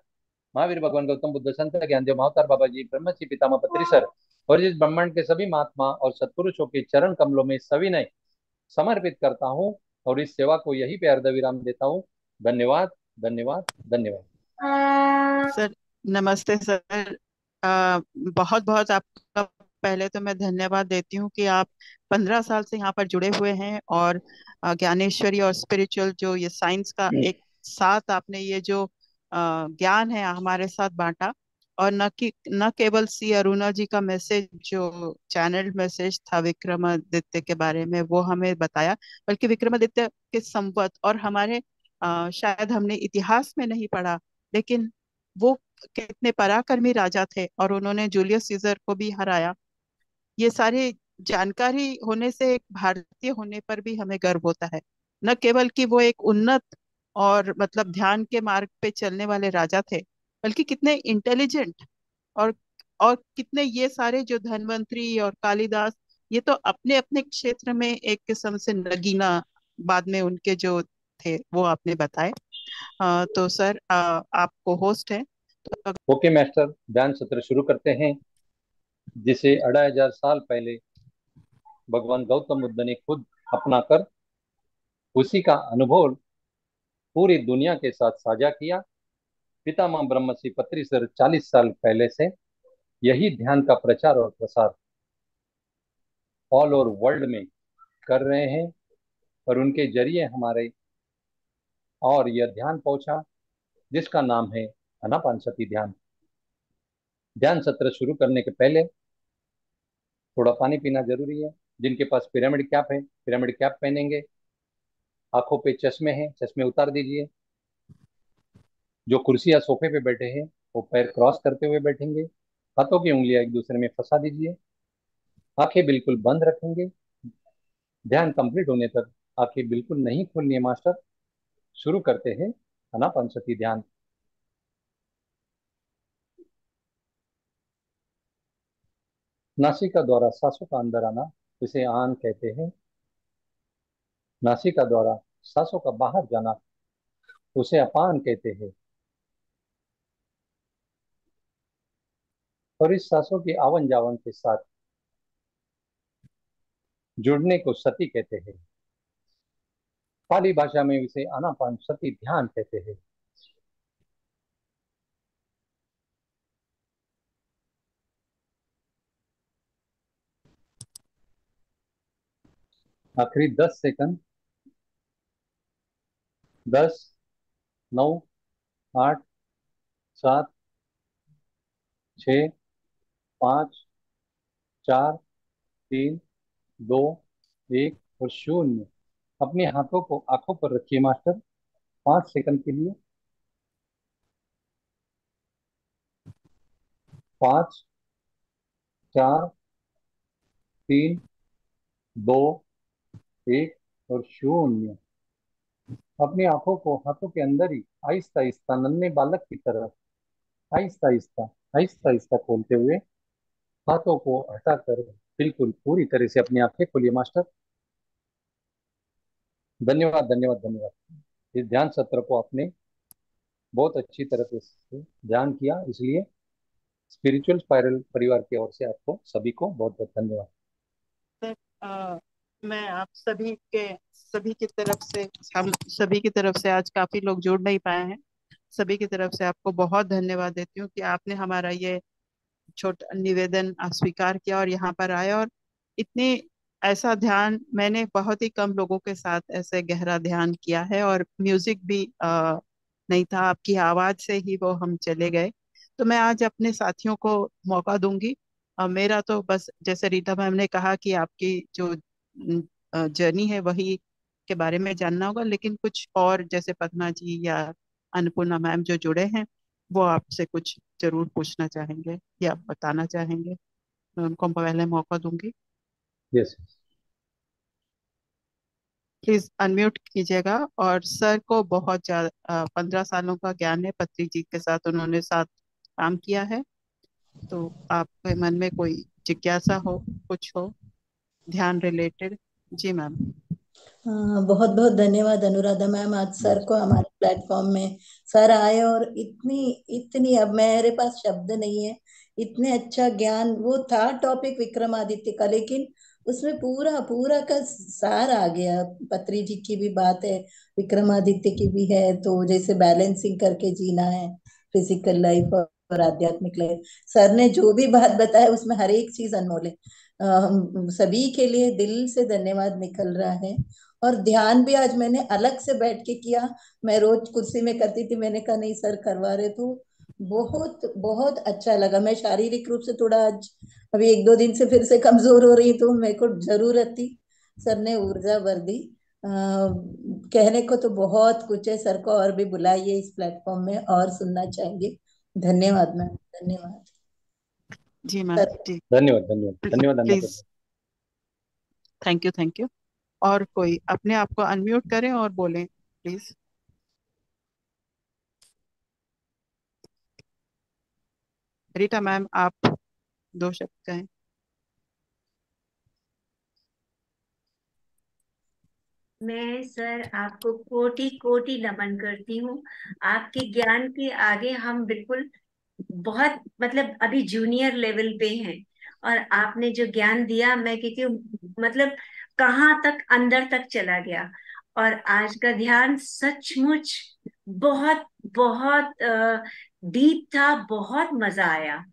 महावीर भगवान गौतम बुद्ध, संत ज्ञानदेव महाअवतार बाबा जी, ब्रह्मश्री पितामह पत्री सर और इस ब्रह्मांड के सभी महात्मा और सत्पुरुषों के चरण कमलों में सविनय समर्पित करता हूँ और इस सेवा को यही पे अर्ध विराम देता हूँ। धन्यवाद, धन्यवाद, धन्यवाद। सर नमस्ते सर। बहुत बहुत आपका पहले तो मैं धन्यवाद देती हूँ कि आप 15 साल से यहाँ पर जुड़े हुए हैं और ज्ञानेश्वरी और स्पिरिचुअल जो ये साइंस का एक साथ आपने ये जो ज्ञान है हमारे साथ बांटा। और न केवल सी अरुणा जी का मैसेज जो चैनल मैसेज था विक्रमादित्य के बारे में वो हमें बताया, बल्कि विक्रमादित्य के संवत और हमारे शायद हमने इतिहास में नहीं पढ़ा, लेकिन वो कितने पराक्रमी राजा थे और उन्होंने जूलियस सीजर को भी हराया। ये सारी जानकारी होने से एक भारतीय होने पर भी हमें गर्व होता है। न केवल कि वो एक उन्नत और मतलब ध्यान के मार्ग पे चलने वाले राजा थे, बल्कि कितने इंटेलिजेंट और और कितने ये सारे जो धन्वंतरी और कालिदास, ये तो अपने अपने क्षेत्र में एक किस्म से नगीना बाद में उनके जो थे वो आपने बताए। तो सर आपको होस्ट है तो ओके मास्टर, ध्यान सत्र शुरू करते हैं, जिसे 2500 साल पहले भगवान गौतम बुद्ध ने खुद अपना कर उसी का अनुभव पूरी दुनिया के साथ साझा किया। पितामह ब्रह्मश्री पत्री सर 40 साल पहले से यही ध्यान का प्रचार और प्रसार ऑल ओवर वर्ल्ड में कर रहे हैं और उनके जरिए हमारे और यह ध्यान पहुंचा जिसका नाम है आनापानसती ध्यान। ध्यान सत्र शुरू करने के पहले थोड़ा पानी पीना जरूरी है। जिनके पास पिरामिड कैप है, पिरामिड कैप पहनेंगे। आंखों पे चश्मे हैं, चश्मे उतार दीजिए। जो कुर्सी या सोफे पे बैठे हैं वो पैर क्रॉस करते हुए बैठेंगे। हाथों की उंगलियां एक दूसरे में फंसा दीजिए। आंखें बिल्कुल बंद रखेंगे। ध्यान कंप्लीट होने तक आंखें बिल्कुल नहीं खोलनी है मास्टर। शुरू करते हैं आनापानसती ध्यान। नासिका द्वारा सांसों का अंदर आना इसे आन कहते हैं। नासिका द्वारा सांसों का बाहर जाना उसे अपान कहते हैं। और इस सांसों की आवन जावन के साथ जुड़ने को सती कहते हैं। पाली भाषा में इसे आनापानसती ध्यान कहते हैं। आखिरी 10 सेकंड। 10, 9, 8, 7, 6, 5, 4, 3, 2, 1 और 0। अपने हाथों को आंखों पर रखिए मास्टर 5 सेकंड के लिए। 5, 4, 3, 2, 1 और 0। अपनी आंखों को हाथों के अंदर ही आहिस्ता आहिस्ता नन्हे बालक की तरह आहिस्ता आहिस्ता आहिस्ता आहिस्ता खोलते हुए हाथों को हटाकर बिल्कुल पूरी तरह से अपनी आंखें खोलिए मास्टर। धन्यवाद, धन्यवाद, धन्यवाद। इस ध्यान सत्र को आपने बहुत अच्छी तरह से ध्यान किया, इसलिए स्पिरिचुअल स्पाइरल परिवार की ओर से आपको सभी को बहुत बहुत धन्यवाद। सर मैं आप सभी की तरफ से, हम सभी की तरफ से आज काफी लोग जुड़ नहीं पाए हैं, सभी की तरफ से आपको बहुत धन्यवाद देती हूँ कि आपने हमारा ये छोटा निवेदन स्वीकार किया और यहाँ पर आए। और इतनी ऐसा ध्यान मैंने बहुत ही कम लोगों के साथ ऐसे गहरा ध्यान किया है, और म्यूजिक भी नहीं था, आपकी आवाज से ही वो हम चले गए। तो मैं आज अपने साथियों को मौका दूंगी। मेरा तो बस जैसे रीता मैम ने कहा कि आपकी जो जर्नी है वही के बारे में जानना होगा, लेकिन कुछ और जैसे पदमा जी या अन्नपूर्णा मैम जो जुड़े हैं वो आपसे कुछ जरूर पूछना चाहेंगे या बताना चाहेंगे। मैं उनको पहले मौका दूंगी। यस। प्लीज अनम्यूट कीजिएगा। और सर को बहुत ज्यादा 15 सालों का ज्ञान है, पत्री जी के साथ उन्होंने साथ काम किया है। तो आपके मन में कोई जिज्ञासा हो, कुछ हो ध्यान रिलेटेड? जी मैम। हाँ, बहुत बहुत धन्यवाद अनुराधा मैम, आज सर को हमारे प्लेटफॉर्म में सर आए और इतनी इतनी, अब मेरे पास शब्द नहीं है, इतने अच्छा ज्ञान। वो था टॉपिक विक्रमादित्य का, लेकिन उसमें पूरा पूरा का सार आ गया। पत्री जी की भी बात है, विक्रमादित्य की भी है, तो जैसे बैलेंसिंग करके जीना है, फिजिकल लाइफ और आध्यात्मिक लाइफ। सर ने जो भी बात बताया उसमें हर एक चीज अनमोल है। हम सभी के लिए दिल से धन्यवाद निकल रहा है। और ध्यान भी आज मैंने अलग से बैठ के किया। मैं रोज कुर्सी में करती थी, मैंने कहा नहीं सर करवा रहे, तो बहुत बहुत अच्छा लगा। मैं शारीरिक रूप से थोड़ा आज अभी 1-2 दिन से फिर से कमजोर हो रही, तो मेरे को जरूरत थी, सर ने ऊर्जा भर दी। कहने को तो बहुत कुछ है, सर को और भी बुलाइए इस प्लेटफॉर्म में, और सुनना चाहेंगे। धन्यवाद मैम, धन्यवाद जी मैम सर। जी। धन्यवाद धन्यवाद धन्यवाद please. Annapurna. Thank you thank you. और कोई अपने आप को अनम्यूट करें और बोलें प्लीज। रीटा मैम, आप 2 शब्द कहें। मैं सर आपको कोटि कोटि नमन करती हूँ। आपके ज्ञान के आगे हम बिल्कुल बहुत मतलब अभी जूनियर लेवल पे हैं। और आपने जो ज्ञान दिया, मैं कहती हूँ मतलब कहाँ तक अंदर तक चला गया। और आज का ध्यान सचमुच बहुत बहुत डीप था, बहुत मजा आया।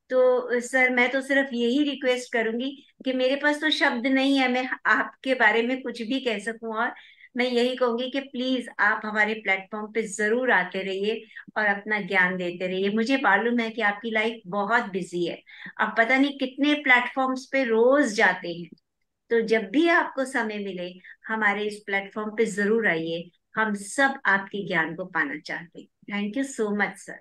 तो सर मैं तो सिर्फ यही रिक्वेस्ट करूंगी कि मेरे पास तो शब्द नहीं है मैं आपके बारे में कुछ भी कह सकूं। और मैं यही कहूंगी कि प्लीज आप हमारे प्लेटफॉर्म पे जरूर आते रहिए और अपना ज्ञान देते रहिए। मुझे मालूम है कि आपकी लाइफ बहुत बिजी है, आप पता नहीं कितने प्लेटफॉर्म्स पे रोज जाते हैं। तो जब भी आपको समय मिले हमारे इस प्लेटफॉर्म पे जरूर आइए। हम सब आपके ज्ञान को पाना चाहते हैं। Thank you so much sir.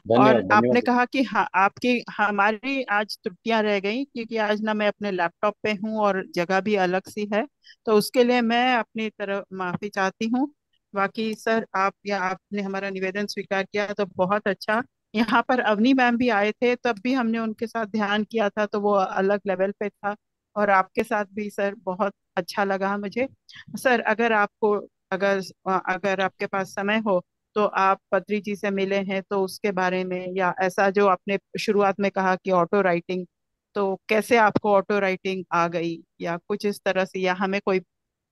और धन्यवाद आपने धन्यवाद। कहा कि हाँ, आपकी हमारी आज त्रुटियां रह गई क्योंकि आज ना मैं अपने लैपटॉप पे हूँ और जगह भी अलग सी है। तो उसके लिए मैं अपनी तरफ माफी चाहती हूँ। बाकी सर आप या आपने हमारा निवेदन स्वीकार किया तो बहुत अच्छा। यहाँ पर अवनी मैम भी आए थे, तब भी हमने उनके साथ ध्यान किया था, तो वो अलग लेवल पे था। और आपके साथ भी सर बहुत अच्छा लगा मुझे। सर अगर आपको, अगर अगर आपके पास समय हो तो आप पत्री जी से मिले हैं तो उसके बारे में, या ऐसा जो आपने शुरुआत में कहा कि ऑटो राइटिंग, तो कैसे आपको ऑटो राइटिंग आ गई, या कुछ इस तरह से, या हमें कोई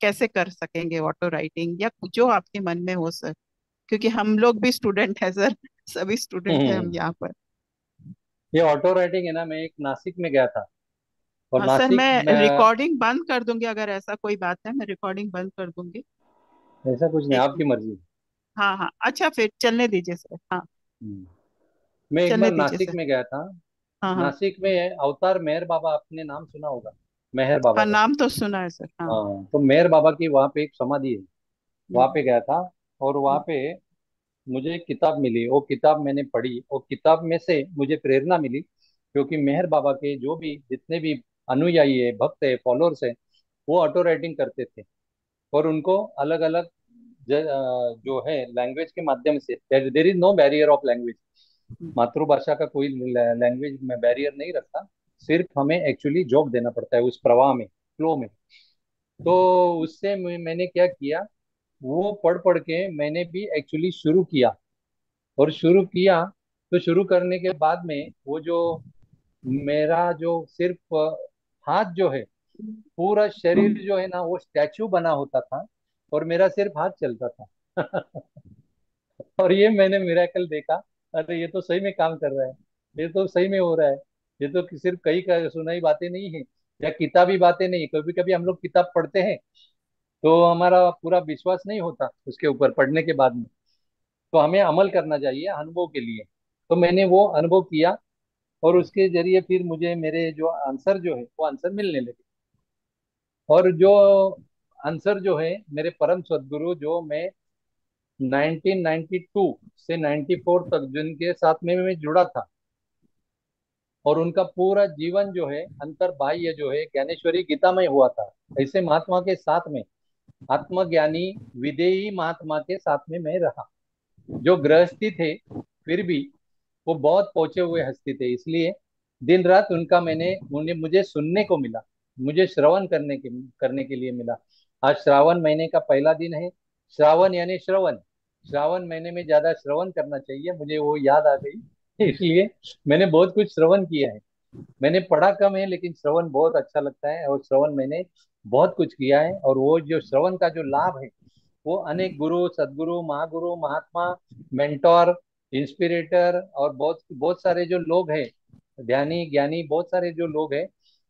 कैसे कर सकेंगे ऑटो राइटिंग, या जो आपके मन में हो सर। क्योंकि हम लोग भी स्टूडेंट हैं सर, सभी स्टूडेंट हैं हम हम्म। यहाँ पर। ये ऑटो राइटिंग है ना, मैं एक नासिक में गया था। और हाँ सर, नासिक में मैं रिकॉर्डिंग बंद कर दूंगी, अगर ऐसा कोई बात है मैं रिकॉर्डिंग बंद कर दूंगी। ऐसा कुछ नहीं, एक आपकी मिनट। मर्जी। हाँ हाँ, अच्छा फिर चलने दीजिए सर, हाँ। हम्म। मैं एक चलने बार दीजिए नासिक सर। में गया था। हाँ हाँ। नासिक में अवतार मेहर बाबा, आपने नाम सुना होगा, मेहर बाबा हाँ का। नाम तो सुना है सर, हाँ। हाँ, तो मेहर बाबा की वहाँ पे एक समाधि है, वहाँ हम्म, पे गया था। और वहाँ हम्म, पे मुझे एक किताब मिली, वो किताब मैंने पढ़ी, वो किताब में से मुझे प्रेरणा मिली, क्योंकि मेहर बाबा के जो भी जितने भी अनुयायी है, भक्त है, फॉलोअर्स है, वो ऑटो राइटिंग करते थे। और उनको अलग अलग जो है लैंग्वेज के माध्यम से, there is no barrier of language. Hmm, मातृभाषा का कोई लैंग्वेज में बैरियर नहीं रखता। सिर्फ हमें एक्चुअली जोक देना पड़ता है उस प्रवाह में, फ्लो में। तो उससे मैंने क्या किया, वो पढ़ पढ़ के मैंने भी एक्चुअली शुरू किया। और शुरू किया, तो शुरू करने के बाद में वो जो मेरा जो सिर्फ हाथ जो है, पूरा शरीर जो है ना वो स्टैचू बना होता था, और मेरा सिर्फ हाथ चलता था। और ये मैंने मिरेकल देखा। अरे ये तो सही में काम कर रहा है, ये तो सही में हो रहा है। ये तो सिर्फ कई का सुनाई बातें नहीं है, या किताबी बातें नहीं। कभी कभी हम लोग किताब पढ़ते हैं तो हमारा पूरा विश्वास नहीं होता उसके ऊपर पढ़ने के बाद में। तो हमें अमल करना चाहिए अनुभव के लिए। तो मैंने वो अनुभव किया, और उसके जरिए फिर मुझे मेरे जो आंसर जो है वो आंसर मिलने लगे। और जो आंसर जो है, मेरे परम सदगुरु जो मैं 1992 से 94 तक जिनके साथ में मैं जुड़ा था, और उनका पूरा जीवन जो है अंतर बाह्य जो है ज्ञानेश्वरी गीता में हुआ था। ऐसे महात्मा के साथ में, आत्मज्ञानी विदेही महात्मा के साथ में मैं रहा, जो गृहस्थी थे फिर भी वो बहुत पहुंचे हुए हस्ती थे। इसलिए दिन रात उनका मैंने उन्हें मुझे सुनने को मिला। मुझे श्रवण करने के लिए मिला। आज श्रावण महीने का पहला दिन है। श्रावण यानी श्रवण। श्रावण महीने में ज्यादा श्रवण करना चाहिए, मुझे वो याद आ गई इसलिए मैंने बहुत कुछ श्रवण किया है। मैंने पढ़ा कम है लेकिन श्रवण बहुत अच्छा लगता है, और श्रवण मैंने बहुत कुछ किया है। और वो जो श्रवण का जो लाभ है, वो अनेक गुरु, सदगुरु, महागुरु, महात्मा, मेंटोर, इंस्पिरेटर और बहुत बहुत सारे जो लोग हैं, ध्यानी ज्ञानी, बहुत सारे जो लोग हैं,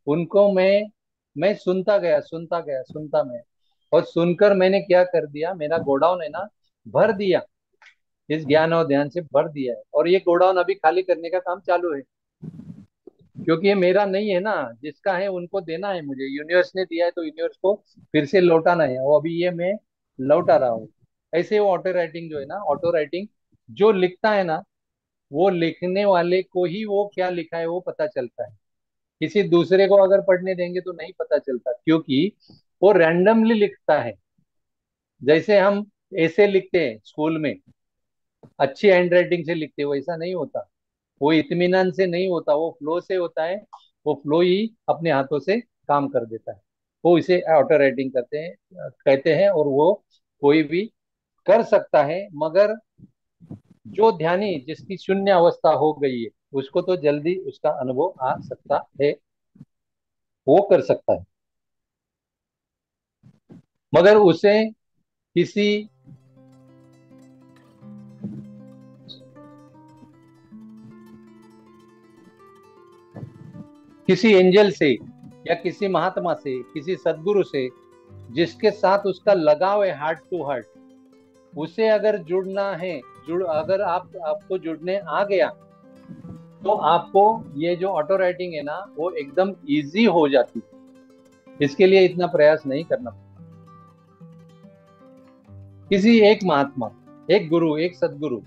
उनको मैं सुनता गया, सुनता गया, सुनता मैं। और सुनकर मैंने क्या कर दिया, मेरा गोडाउन है ना, भर दिया, इस ज्ञान और ध्यान से भर दिया है। और ये गोडाउन अभी खाली करने का काम चालू है, क्योंकि ये मेरा नहीं है ना, जिसका है उनको देना है। मुझे यूनिवर्स ने दिया है तो यूनिवर्स को फिर से लौटाना है, और अभी ये मैं लौटा रहा हूँ। ऐसे वो ऑटो राइटिंग जो है ना, ऑटो राइटिंग जो लिखता है ना, वो लिखने वाले को ही वो क्या लिखा है वो पता चलता है। किसी दूसरे को अगर पढ़ने देंगे तो नहीं पता चलता, क्योंकि वो रैंडमली लिखता है। जैसे हम ऐसे लिखते हैं स्कूल में, अच्छी हैंड राइटिंग से लिखते हैं, वैसा नहीं होता। वो इत्मीनान से नहीं होता, वो फ्लो से होता है। वो फ्लो ही अपने हाथों से काम कर देता है। वो इसे ऑटो राइटिंग कहते हैं, और वो कोई भी कर सकता है। मगर जो ध्यानी, जिसकी शून्य अवस्था हो गई है, उसको तो जल्दी उसका अनुभव आ सकता है, वो कर सकता है। मगर उसे किसी किसी एंजल से या किसी महात्मा से, किसी सदगुरु से, जिसके साथ उसका लगाव है हार्ट टू हार्ट, उसे अगर जुड़ना है, अगर आपको जुड़ने आ गया, तो आपको ये जो ऑटो राइटिंग है ना, वो एकदम इजी हो जाती है। इसके लिए इतना प्रयास नहीं करना। किसी एक महात्मा, एक गुरु, एक सदगुरु,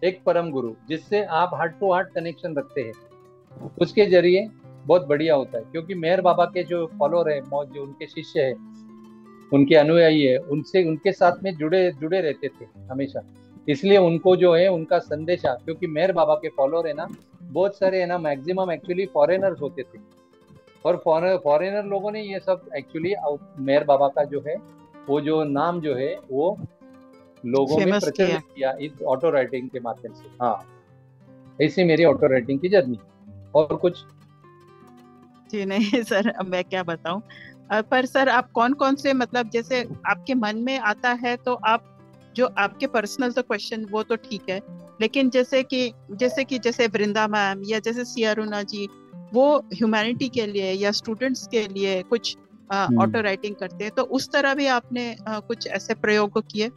एक परम गुरु, जिससे आप हार्ट टू हार्ट कनेक्शन रखते हैं, उसके जरिए बहुत बढ़िया होता है। क्योंकि मेहर बाबा के जो फॉलोअर है, जो उनके शिष्य है, उनके अनुयायी है, उनसे उनके साथ में जुड़े जुड़े रहते थे हमेशा। इसलिए उनको जो है उनका संदेशा, क्योंकि मेहर बाबा के फॉलोअर है ना, बहुत सारे है ना, मैक्सिमम एक्चुअली फॉरेनर्स होते थे। और फॉरेनर लोगों ने ये सब एक्चुअली मेहर बाबा का जो है, वो जो नाम जो है, वो लोगों में फेमस प्रचलित किया इस ऑटो राइटिंग के माध्यम से। हाँ, ऐसी मेरी ऑटो राइटिंग की जर्नी। और कुछ जी नहीं सर, अब मैं क्या बताऊं। पर सर, आप कौन कौन से, मतलब जैसे आपके मन में आता है तो आप, जो आपके पर्सनल तो क्वेश्चन वो तो ठीक है, लेकिन जैसे वृंदा मैम या जैसे सी अरुणा जी, वो ह्यूमैनिटी के लिए या स्टूडेंट्स के लिए कुछ ऑटो राइटिंग करते हैं, तो उस तरह भी आपने कुछ ऐसे प्रयोग किए?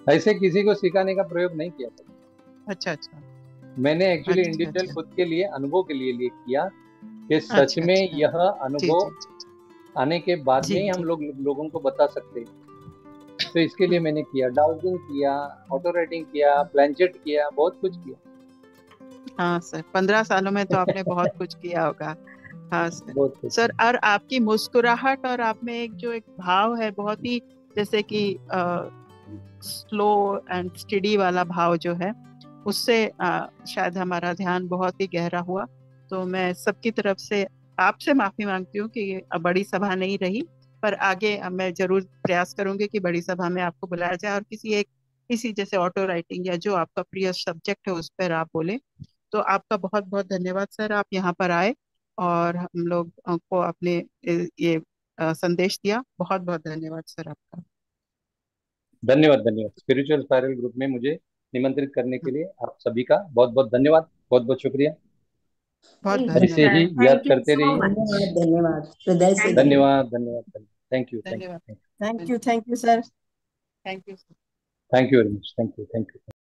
ऐसे किसी को सिखाने का प्रयोग नहीं किया था। अच्छा अच्छा। मैंने एक्चुअली अच्छा इंडिविजुअल अच्छा। खुद के लिए, अनुभव के लिए किया, कि सच अच्छा में अच्छा। यह जी अनुभव जी आने के बाद जी में ही हम जी। लोगों को बता सकते हैं। तो इसके लिए मैंने किया, डाउजिंग किया, ऑटो राइटिंग किया, प्लानचेट किया, बहुत कुछ किया। हाँ सर, 15 सालों में तो आपने बहुत कुछ किया होगा। हाँ सर। बहुत कुछ सर, किया। और आपकी मुस्कुराहट और आप में एक भाव है, बहुत ही जैसे कि स्लो एंड स्टडी वाला भाव जो है, उससे शायद हमारा ध्यान बहुत ही गहरा हुआ। तो मैं सबकी तरफ से आपसे माफी मांगती हूँ कि ये अब बड़ी सभा नहीं रही, पर आगे मैं जरूर प्रयास करूंगी कि बड़ी सभा में आपको बुलाया जाए और किसी जैसे ऑटो राइटिंग या जो आपका प्रिय सब्जेक्ट है उस पर आप बोले। तो आपका बहुत बहुत धन्यवाद सर, आप यहाँ पर आए और हम लोग को अपने ये संदेश दिया। बहुत बहुत धन्यवाद सर आपका। धन्यवाद, धन्यवाद। स्पिरिचुअल स्पाइरल ग्रुप में मुझे निमंत्रित करने के लिए आप सभी का बहुत बहुत धन्यवाद, बहुत बहुत शुक्रिया। बहुत थैंक बहुत यू ऐसे धन्यवाद। ही सर, याद थैंक यू करते सो रहिए। मच। धन्यवाद, धन्यवाद, हृदय से थैंक यू। धन्यवाद। धन्यवाद, धन्यवाद, धन्यवाद। थैंक यू, थैंक धन्यवाद। You, thank you sir. Thank you. Thank you very much. Thank you, thank you.